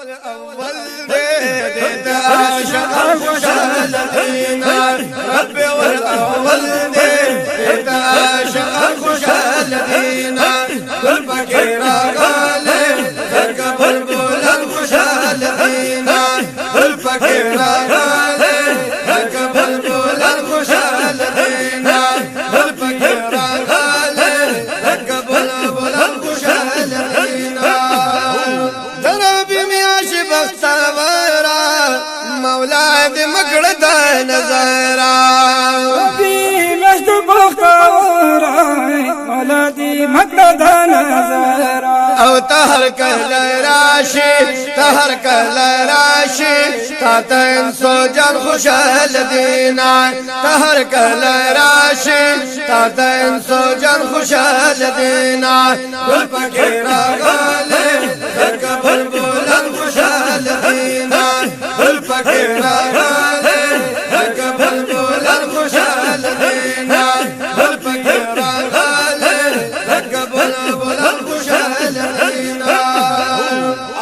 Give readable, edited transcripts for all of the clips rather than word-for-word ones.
والأول ديت عاشق خوشال دينا ربي والأول ديت عاشق خوشال دينا كل فقير غالي ذاك بلبل خوشال دينا كل فقير غالي ذاك بلبل خوشال دينا كل فقير غالي ذاك بلبل خوشال دينا مولا دې مګړه د نظر ربي مجد بختور مولا دې مګړه د نظر او تهر کله راشي تا ته انسو جان خوشال دینا تهر کله راشي تا ته انسو جان خوشال دینا گل فقیر غالي ذاك بلبل خوشال دینا گل فقیر غالي ذاك بلبل خوشال دینا گل فقیر غالي ذاك بلبل خوشال دینا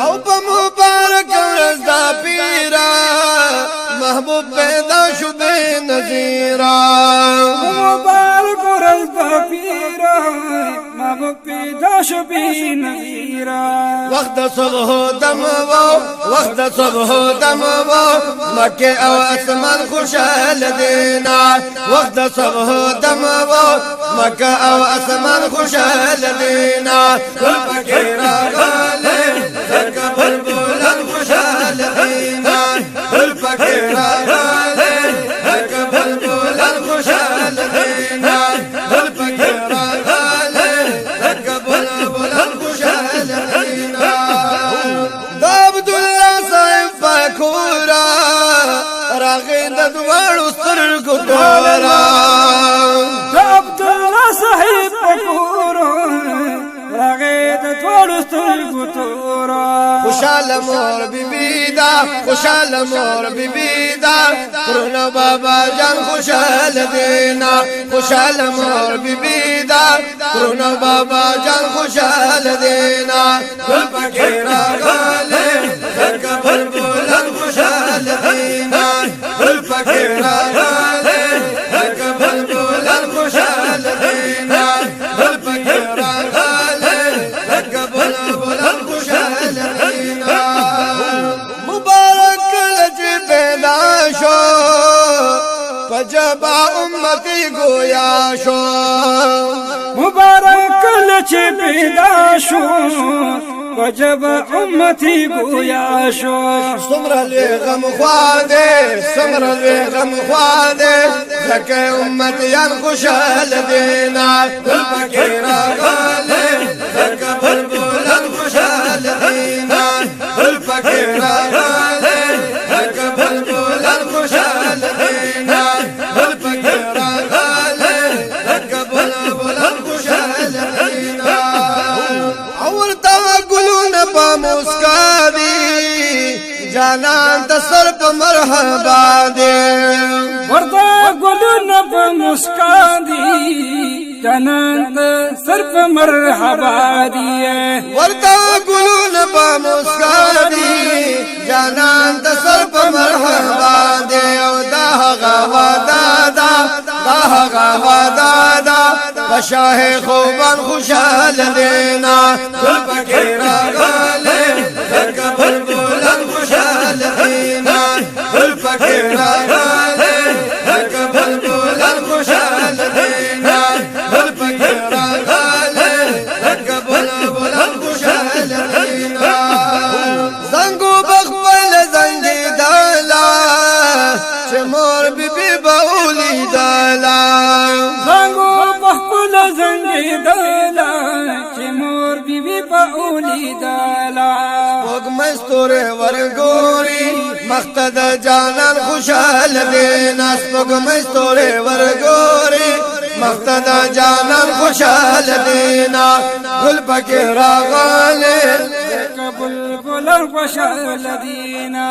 او په مبارک ورځ دا پیرا محبوب پیدا شو بے نظیرا مبارک ورځ دا پیرا محبوب پیدا شو بے نظیرا وقت صبح دم و مکه او اسمان خوشال دینا وقت صبح دم و مکه او اسمان خوشال دینا کل فقیر غالي ذاك بلبل خوشال دینا کل فقیر غالي ذاك بلبل خوشال دینا کل فقیر غالي ذاك بلبل خوشال دینا راغید دوړو سترګو تورا عبد الله صاحب پکورو راغید دوړو سترګو تورا خوشال مور بیبی دا کرنا بابا جان خوشال دینا خوشال مور بیبی دا کرنا بابا جان خوشال دینا گل فقیر غالي ذاك بلبل خوشال دینا گل فقیر غالي ذاك بلبل خوشال دینا گل فقیر غالي ذاك بلبل خوشال دینا مبارک لج پیدا شو پجبا امتی گویا شو مبارک لج پیدا شو وجب امتی گویا شو سمر غم خواده زکه امتیان خوشال دینا گل فقیر غالي ذاك بلبل خوشال دینا گل فقیر غالي ذاك بلبل خوشال دینا گل فقیر غالي ذاك بلبل خوشال دینا اورتا ګلونه په مسکا دي جانان ته سر په مرحبا دي ورته ګلونه په مسکا دي جانان ته سر په مرحبا دي ورته ګلونه په مسکا دي جانان ته سر په مرحبا دي او دا غوا دا بشاه خوبان خوشال دینا گل فقیر غالي ذاك بلبل خوشال دینا گل فقیر غالي ذاك بلبل خوشال دینا گل فقیر غالي ذاك بلبل خوشال دینا زنګو بخبل زنګي دالا چې مور بیبي باولی دالا زنګو بخبل زنګي دالا چې مور بیبي باولی دالا وګمستوره ورګوري مقصد جانان خوشال دینا وګمستوره ورګوري مقصد جانان خوشال دینا گل فقیر غالي بلبل خوشال دینا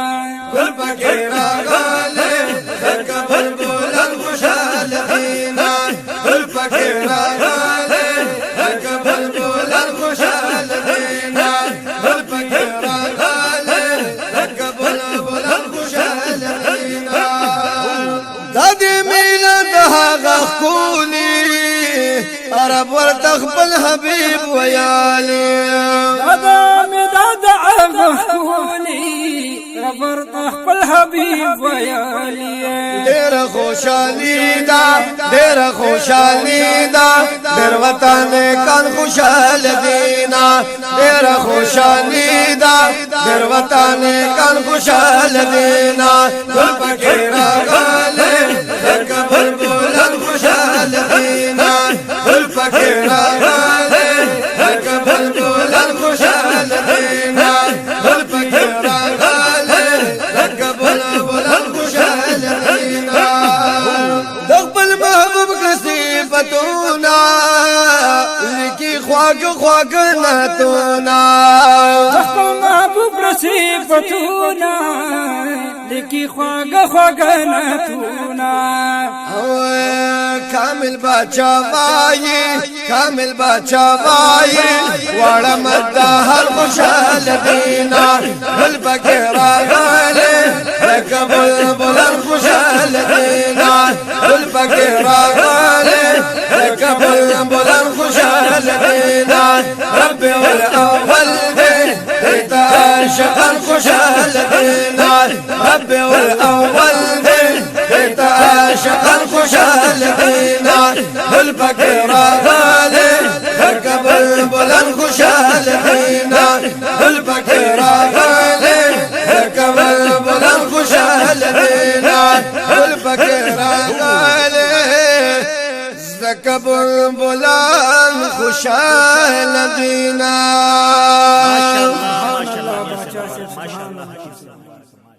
گل فقیر غالي ذاك بلبل خوشال دینا گل فقیر غالي ذاك بلبل خوشال دینا گل فقیر غالي رب ورتخبل حبیب ویالی دادا می دادا محکولی رب ورتخبل حبیب ویالی دیر خوشالی دا دیر خوشالی دا دیر وطن کن خوشال دینا دیر خوشالی دا دیر وطن کن خوشال دینا گل پکی راغالی کبر بلند خوشال دینا گل پکی راغالی کبر بلند خوشال دینا گل پکی راغالی کبر بلند خوشال دینا دقبل محبوب کسیفتونا لکی خواگ خواگ نتونا دخل محبوب رسیفتونا لکی خواگ خواگ نتونا کامل باچا مائی کامل باچا مائی واڑا مدہ ہر خوشال دینا بل بکیرا غالے لکبل بلن خوشال دینا بل بکیرا غالے لکبل بلن خوشال دینا رب والاول دے دیتا شقن خوشال دینا رب والاول دے دیتا شقن خوشال دینا بل بکیرا غالے لکبل بلن خوشال دینا بل بکیرا غالے لکبل بلن خوشال دینا بل بکیرا غالے لکبل بلن خوشال دینا ما شاء الله